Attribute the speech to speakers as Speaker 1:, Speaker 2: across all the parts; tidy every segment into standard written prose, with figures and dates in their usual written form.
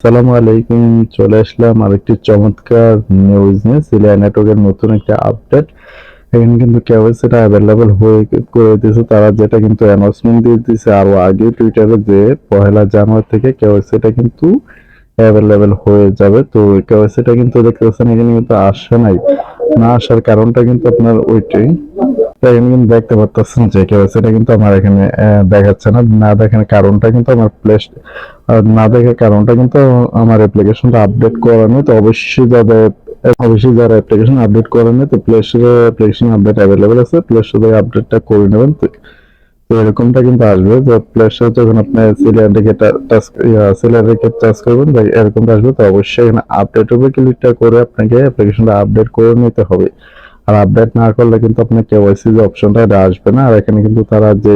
Speaker 1: আসসালামু আলাইকুম। চলে আসলাম আরেকটি চমৎকার নিউজ নিয়ে। সিলিয়া নেটওয়ার্কের নতুন একটা আপডেট। এখানে কিন্তু কেওয়াইসিটা অ্যাভেলেবল হয়ে করে দিয়েছে তারা, যেটা কিন্তু অ্যানাউন্সমেন্ট দিয়ে দিয়েছে আরো আগে টুইটারে, যে 1 জানুয়ারি থেকে কেওয়াইসিটা কিন্তু অ্যাভেলেবেল হয়ে যাবে। তো কেওয়াইসিটা কিন্তু দেখতে পাচ্ছেন এখানে কিন্তু আসে নাই। না আসার কারণটা কিন্তু আপনার ওইটাই। এখানে কিন্তু দেখতে পাচ্ছেন যে কেওয়াইসিটা কিন্তু আমার এখানে দেখাচ্ছে না। না দেখার কারণটা কিন্তু আমার না দেখার কারণটা কিন্তু আমার অ্যাপ্লিকেশনটা আপডেট করা নেই। তো অবশ্যই যারা অ্যাপ্লিকেশন আপডেট করেন তো প্লে স্টোরে অ্যাপ্লিকেশন আপডেট অ্যাভেলেবেল আছে, প্লে স্টোরে আপডেটটা করে নেবেন। তো এরকমটা কিন্তু আসবে যে প্লে স্টোরে যখন আপনি সিলিয়ার টাচ করবেন এরকমটা আসবে। তো অবশ্যই এখানে আপডেট হবে, ক্লিকটা করে আপনাকে অ্যাপ্লিকেশনটা আপডেট করে নিতে হবে। আর আপডেট না করলে কিন্তু আপনার কেওয়াইসি যে অপশনটা এটা আসবে না। আর এখানে কিন্তু তারা যে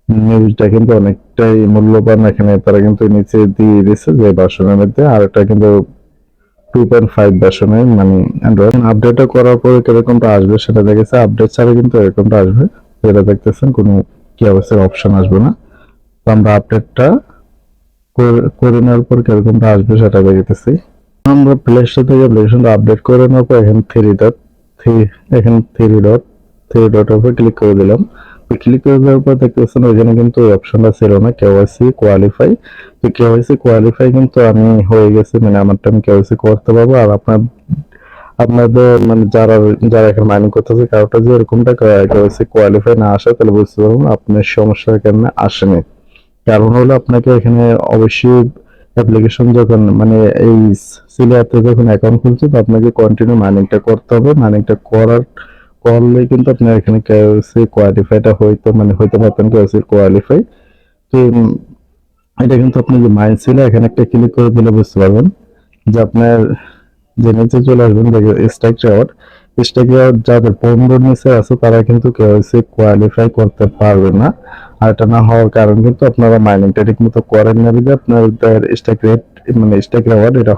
Speaker 1: নিউজটা কিন্তু অনেকটাই মূল্যবান, এখানে তারা কিন্তু নিচে দিয়ে দিচ্ছে যে ভার্সনের মধ্যে, আর এটা কিন্তু 2.5 ভার্সনের, মানে অ্যান্ড্রয়েড আপডেটটা করার পরে কিরকমটা আসবে সেটা দেখেছে। আপডেট ছাড়া কিন্তু এরকমটা আসবে, যেটা দেখতেছেন কোনো কেওয়াইসির অপশন আসবে না। তো আমরা আপডেটটা করে নেওয়ার পর কিরকমটা আসবে সেটা দেখতেছি। আমরা প্লে স্টোর থেকে অ্যাপ্লিকেশনটা আপডেট করে নেওয়ার পর এখানে থ্রি ডট উপরে ক্লিক করে দিলাম। তো ক্লিক করে দেওয়ার পর দেখতে পাচ্ছেন ওইখানে কিন্তু ওই অপশনটা ছিল না, কেওয়াইসি কোয়ালিফাই। তো কেওয়াইসি কোয়ালিফাই কিন্তু আমি হয়ে গেছে, মানে আমারটা আমি কেওয়াইসি করতে পারবো। আর আপনাদের মানে যারা যারা এখানে মাইনিং করতেছে কারোটা যে এরকমটা কেওয়াইসি কোয়ালিফাই না আসে, তাহলে বুঝতে পারবেন আপনার সমস্যার কারণে আসেনি। কারণ হলো আপনাকে এখানে অবশ্যই অ্যাপ্লিকেশন যখন মানে এই সিলিয়াতে যখন অ্যাকাউন্ট খুলছে, তো আপনাকে কন্টিনিউ মাইনিংটা করতে হবে। মাইনিংটা করলে কিন্তু আপনার এখানে কেওয়াইসি কোয়ালিফাইটা হইতে পারতেন, কেওয়াইসি কোয়ালিফাই। তো এটা কিন্তু আপনি যে মাইন ছিল এখানে একটা ক্লিক করে দিলে বুঝতে পারবেন যে আপনার যে নিচে চলে আসবেন দেখে স্ট্রাইক রেওয়ার্ড যাদের 15 নিচে আছে তারা কিন্তু কেওয়াইসি কোয়ালিফাই করতে পারবে না। আর এটা না হওয়ার কারণ কিন্তু আপনারা মাইনিংটা ঠিক মতো করেন না, যদি আপনাদের স্ট্রাইক রেট মানে স্ট্রাইক রেওয়ার্ড এটা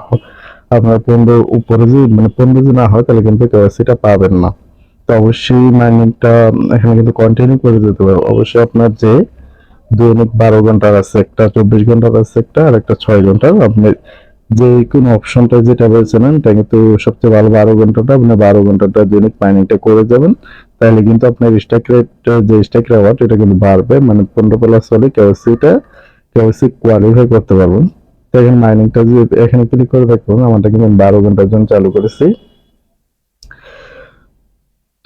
Speaker 1: আপনার 15 উপরে যদি মানে 15 যদি না হয় তাহলে কিন্তু কেওয়াইসিটা পাবেন না। তো অবশ্যই মাইনিংটা এখানে কিন্তু কন্টিনিউ করে যেতে হবে। অবশ্যই আপনার যে দৈনিক 12 ঘন্টার আছে একটা, 24 ঘন্টার আছে একটা, আর একটা 6 ঘন্টার, আপনি যে কোনো অপশনটা যেটা বেছে নেন এটা কিন্তু সবচেয়ে ভালো। 12 ঘন্টাটা আপনি 12 ঘন্টাটা দৈনিক মাইনিংটা করে যাবেন, তাহলে কিন্তু আপনার স্ট্যাক রেওয়ার্ড এটা কিন্তু বাড়বে, মানে 15+ হলে কেওয়াইসি কোয়ালিফাই করতে পারবেন। তো এখানে মাইনিংটা যে এখানে ক্লিক করে দেখবেন আমারটা কিন্তু 12 ঘন্টার জন্য চালু করেছি।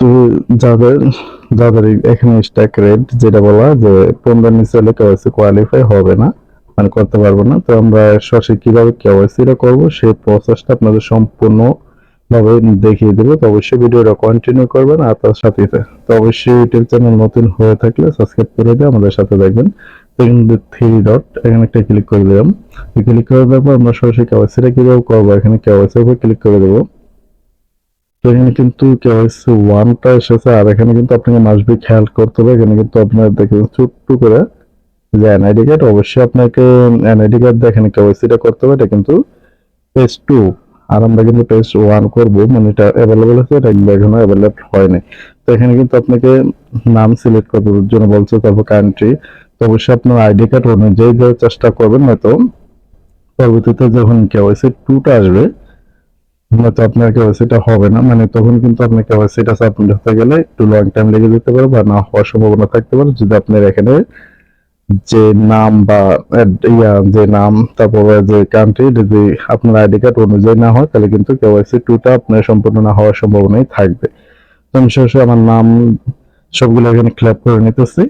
Speaker 1: তো যাদের যাদের এখানে স্ট্যাক রেট যেটা বলা যে 15 নিচে হলে কেওয়াইসি কোয়ালিফাই হবে না, মানে করতে পারবো না। তো আমরা সঠিক কিভাবে কেওয়াইসিটা করবো সেই প্রসেসটা আপনাদের সম্পূর্ণ ভাবে দেখিয়ে দেবো। তো অবশ্যই ভিডিওটা কন্টিনিউ করবেন আর তার সাথে তো অবশ্যই ইউটিউব চ্যানেল নতুন হয়ে থাকলে সাবস্ক্রাইব করে দিয়ে আমাদের সাথে দেখবেন। তো এখানে 3 ডট এখানে একটা ক্লিক করে দিলাম। ক্লিক করে দেওয়ার পর আমরা সরাসরি কেওয়াইসিটা কিভাবে করবো এখানে কেওয়াইসির উপর ক্লিক করে দেবো। তো এখানে কিন্তু কেওয়াইসি 1টা এসেছে, আর এখানে কিন্তু আপনাকে মাসবি খেয়াল করতে হবে। এখানে কিন্তু আপনার দেখেন ছোট্ট করে যে এনআইডি কার্ড, অবশ্যই আপনাকে এনআইডি কার্ড দিয়ে এখানে কেওয়াইসিটা করতে হবে। এটা কিন্তু পেজ 2, আর আমরা কিন্তু পেজ 1 করবো, মানে এটা অ্যাভেলেবল আছে, এটা কিন্তু এখনো অ্যাভেলেবল হয়নি। তো এখানে কিন্তু আপনাকে নাম সিলেক্ট করতে জন্য বলছে, তারপর কান্ট্রি। তো অবশ্যই আপনার আইডি কার্ড অনুযায়ী দেওয়ার চেষ্টা করবেন, নয়তো পরবর্তীতে যখন কেওয়াইসি 2টা আসবে তো আপনার কেওয়াইসিটা হবে না, মানে তখন কিন্তু আপনার কেওয়াইসিটা সাবমিট হতে গেলে একটু লং টাইম লেগে যেতে পারে বা না হওয়ার সম্ভাবনা থাকতে পারে, যদি আপনার এখানে যে নাম বা যে নাম তারপরে যে কান্ট্রি যদি আপনার আইডি কার্ড অনুযায়ী না হয় তাহলে কিন্তু কেওয়াইসি 2টা আপনার সম্পূর্ণ না হওয়ার সম্ভাবনাই থাকবে। তো আমি সরাসরি আমার নাম সবগুলো এখানে ক্লিক করে নিতেছি।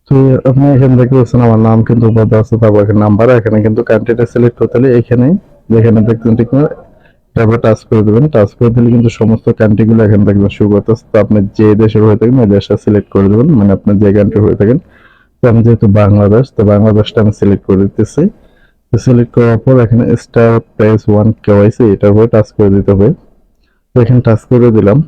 Speaker 1: তো আপনি এখানে দেখতে পাচ্ছেন আমার নাম কিন্তু উপর দেওয়া আছে, তারপর এখানে নাম্বার, এখানে কিন্তু কান্ট্রিটা সিলেক্ট করতে হলে এখানে যেখানে দেখছেন ঠিক না, তারপর টাচ করে দেবেন। টাচ করে দিলে কিন্তু সমস্ত কান্ট্রি গুলো এখানে দেখবেন শুরু করতেছে। তো আপনি যে দেশের হয়ে থাকেন ওই দেশটা সিলেক্ট করে দেবেন, মানে আপনার যে কান্ট্রি হয়ে থাকেন। তো আমি যেহেতু বাংলাদেশ, তো বাংলাদেশটা আমি সিলেক্ট করে দিতেছি। তো সিলেক্ট করার পর এখানে স্টার প্রেস 1 কেওয়াইসি এটার উপরে টাচ করে দিতে হবে। তো এখানে টাচ করে দিলাম।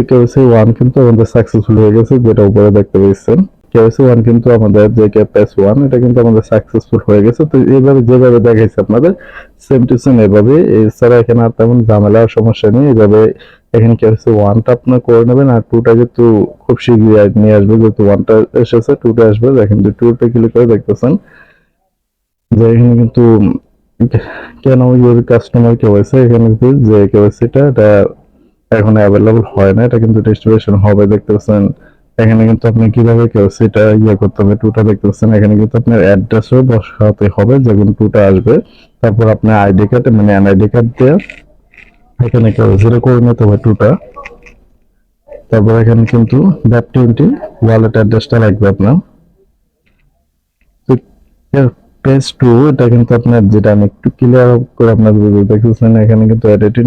Speaker 1: কেওয়াইসি 1 কিন্তু আমাদের সাকসেসফুল হয়ে গেছে, যেটা উপরে দেখতে পাচ্ছেন। কেওয়াইসি 1 কিন্তু আমাদের যে পেজ 1 এটা কিন্তু আমাদের সাকসেসফুল হয়ে গেছে। তো এইভাবে যেভাবে দেখাইছে আপনাদের সেম টু সেম এভাবে, এছাড়া এখানে আর তেমন ঝামেলার সমস্যা নেই। এইভাবে এখানে কেওয়াইসি 1টা আপনার করে নেবেন, আর 2টা কিন্তু খুব শীঘ্রই নিয়ে আসবে, যেহেতু 1টা এসেছে 2টা আসবে। দেখেন যে 2টা ক্লিক করে দেখতেছেন যে এখানে কিন্তু কেন ইউর কাস্টমার কেওয়াইসি, এখানে কিন্তু যে কেওয়াইসিটা এটা এখন অ্যাভেলেবল হয় না, এটা কিন্তু ডিস্ট্রিবিউশন হবে। দেখতে পাচ্ছেন এখানে কিন্তু আপনি কিভাবে কেওয়াইসিটা করতে হবে, টুটা দেখতে পাচ্ছেন এখানে কিন্তু আপনার অ্যাড্রেসও বসাতে হবে যখন টুটা আসবে। তারপর আপনার আইডি কার্ড মানে এনআইডি কার্ড দিয়ে এখানে কেওয়াইসিটা করে নিতে হবে টুটা। তারপর এখানে কিন্তু ব্যাপ20 ওয়ালেট অ্যাড্রেসটা লাগবে আপনার। তো পেজ টু এটা কিন্তু আপনার, যেটা আমি একটু ক্লিয়ার করে আপনার দেখতেছেন এখানে কিন্তু এডিটিং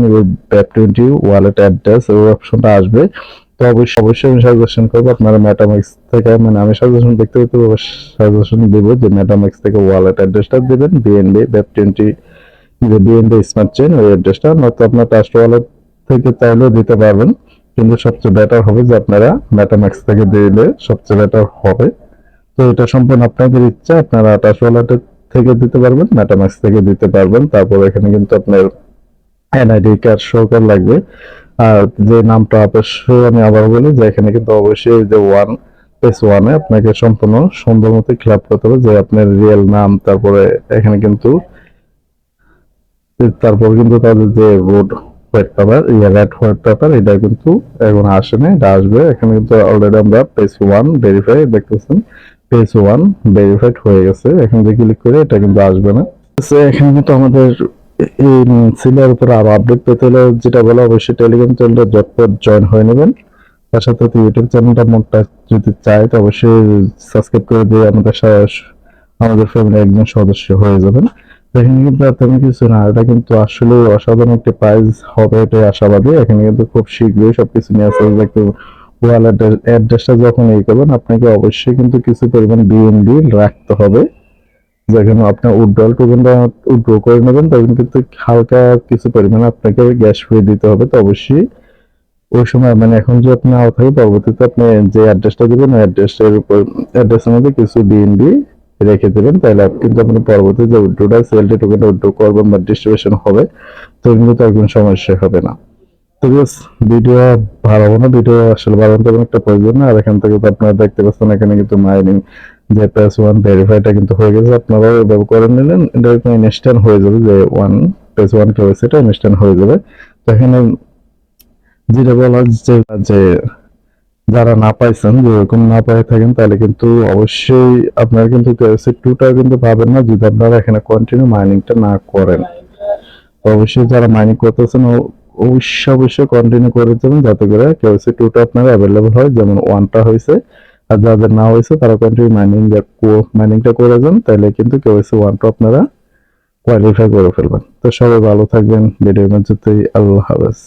Speaker 1: ব্যাপ20 ওয়ালেট অ্যাড্রেস ওই অপশনটা আসবে। তো অবশ্যই অবশ্যই আমি সাজেশন করবো আপনারা মেটামেক্স থেকে, মানে আমি সাজেশন দেখতে দেখতে সাজেশন দেবো যে মেটামেক্স থেকে ওয়ালেট অ্যাড্রেসটা দেবেন বিএনবি ব্যাপ20, যে বিএনবি স্মার্ট চেইন ওই অ্যাড্রেসটা, নয়তো আপনার ট্রাস্ট ওয়ালেট থেকে চাইলেও দিতে পারবেন। কিন্তু সবচেয়ে বেটার হবে যে আপনারা মেটামেক্স থেকে দিলে সবচেয়ে বেটার হবে। তো এটা সম্পূর্ণ আপনাদের ইচ্ছা, আপনারা ট্রাস্ট ওয়ালেট থেকে দিতে পারবেন, মেটামেক্স থেকে দিতে পারবেন। তারপর এখানে কিন্তু আপনার এনআইডি কার্ড সহকার লাগবে। আর যে নামটা অবশ্যই আমি আবার বলি যে এখানে কিন্তু অবশ্যই যে পেজ ওয়ানে আপনাকে সম্পূর্ণ সুন্দর মতো ফিল আপ করতে হবে যে আপনার রিয়েল নাম। তারপরে এখানে কিন্তু তারপর কিন্তু তাদের যে road white paper red white paper এটা কিন্তু এখন আসে না, এটা আসবে। এখানে কিন্তু অলরেডি আমরা পেজ ওয়ান ভেরিফাই দেখতেছেন, পেজ ওয়ান ভেরিফাইড হয়ে গেছে। এখন যে ক্লিক করে এটা কিন্তু আসবে না। এখানে কিন্তু আমাদের এই সিলিয়ার উপর আরো আপডেট পেতে হলে যেটা বলে অবশ্যই টেলিগ্রাম চ্যানেলটা ঝটপট জয়েন হয়ে নেবেন। তার সাথে ইউটিউব চ্যানেলটা মনটা যদি চায় তো অবশ্যই সাবস্ক্রাইব করে দিয়ে আমাদের ফ্যামিলি একজন সদস্য হয়ে যাবেন। এখানে কিন্তু তেমন কিছু না, এটা কিন্তু আসলে অসাধারণ একটি প্রাইজ হবে এটাই আশাবাদী। এখানে কিন্তু খুব শীঘ্রই সবকিছু নিয়ে আসবে। দেখতে ওয়ালেট অ্যাড্রেসটা যখন করবেন আপনাকে অবশ্যই কিন্তু কিছু পরিমাণ বিএনবি রাখতে হবে, যেখানে আপনার উইথড্রল টোকেনটা উইথড্র করে নেবেন তখন কিন্তু হালকা কিছু পরিমাণে আপনাকে গ্যাস ফি দিতে হবে। তো অবশ্যই ওই সময় মানে এখন যে আপনি নাও থাকে পরবর্তীতে আপনি যে অ্যাড্রেসটা দেবেন ওই অ্যাড্রেসের উপর অ্যাড্রেসের মধ্যে কিছু বিএনবি রেখে দেবেন, তাহলে কিন্তু আপনি পরবর্তী যে উইথড্রটা সেলটি টোকেনটা উইথড্র করবেন বা ডিস্ট্রিবিউশন হবে তখন কিন্তু আর কোনো সমস্যা হবে না। তো বেশ ভিডিও ভালো হবে না, ভিডিও আসলে ভালো তেমন একটা প্রয়োজন না। আর এখান থেকে তো আপনারা দেখতে পাচ্ছেন এখানে কিন্তু মাইনিং যে পেজ ওয়ান ভেরিফাইটা কিন্তু হয়ে গেছে, আপনারা ব্যবহার করে নিলেন, এটা ইনস্ট্যান্ট হয়ে যাবে যে ওয়ান পেজ ওয়ান কে হয়েছে এটা ইনস্ট্যান্ট হয়ে যাবে। তো এখানে যেটা বলা যে যে যারা না পাইছেন, যে এরকম না পেয়ে থাকেন তাহলে কিন্তু অবশ্যই আপনারা কিন্তু কেওয়াইসি টুটা কিন্তু পাবেন না যদি আপনারা এখানে কন্টিনিউ মাইনিংটা না করেন। তো অবশ্যই যারা মাইনিং করতেছেন অবশ্যই কন্টিনিউ করে যাবেন যাতে করে কেওয়াইসি টুটা আপনার অ্যাভেলেবল হয়, যেমন ওয়ানটা হয়েছে। আর যাদের না হয়েছে তারা কন্টিনিউ মাইনিংটা করে যান, তাহলে কিন্তু কেওয়াইসি ওয়ানটা আপনারা কোয়ালিফাই করে ফেলবেন। তো সবাই ভালো থাকবেন, ভিডিওর মধ্যে আল্লাহ হাফেজ।